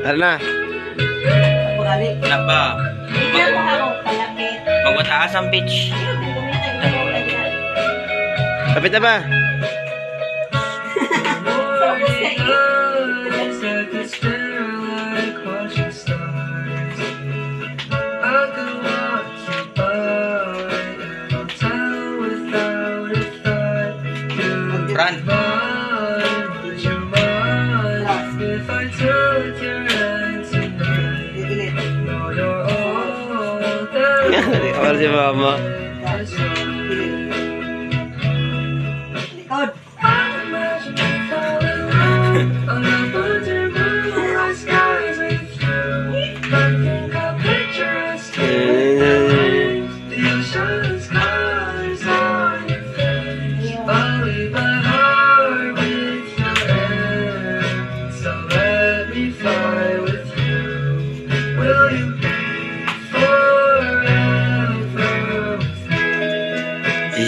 Tara na. Anak ba? Bigyan mo ako palapit. Magwataas ang beach. Kapit na ba? Fran. Kawal si mama. Likod.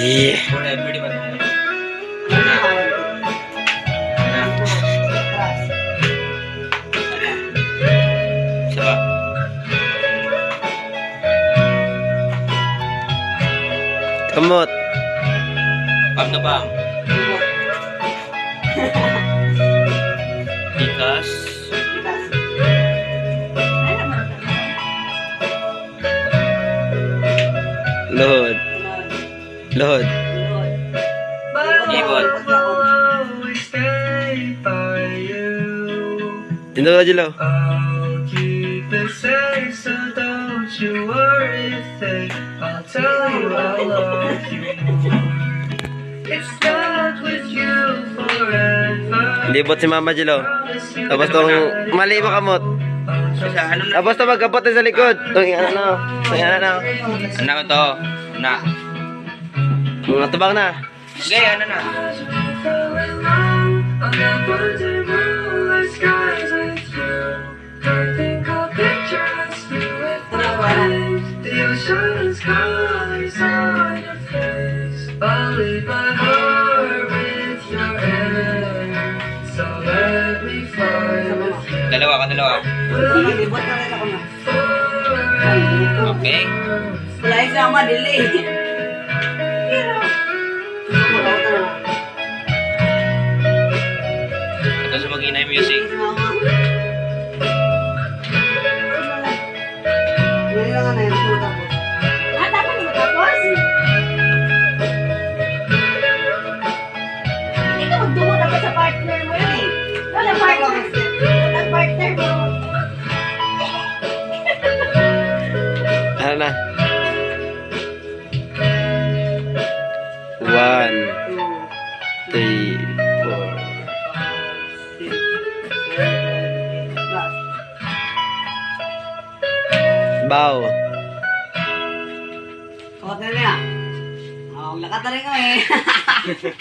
Yeah. Forever, di ba? Anak. Anak. Isa ba? Kamot. Pam na bang? Ikas. Load. Load. Ibon. Tindog na Jilaw. I'll keep it safe, so don't you worry a thing. I'll tell you I love you more. It's stuck with you forever. Libot si Mama Jilaw. Tapos tong mali mo kamot. Sa ano na? Tapos to magkapot na sa likod. Itong ano. Itong ano. Anak ko to. Anak. Mga tubang na. Okay, ano na? On the wonder moonlight skies with you. I think I'll picture us with the waves, the ocean's colors on your face. I'll leave my heart with your hand, so let me fly with you. Dalawa ka, dalawa. Libot na rin ako na. Okay. Wala yung sama, delay. Ito sa mag-inay music. Ah, dapat mo tapos? Hindi ka magdungo dapat sa partner mo yun eh. Wala partner. Wala partner mo. Ano na? 1, 3, 4. Bow. Kawat na niya. Oh, lakat na rin ko eh.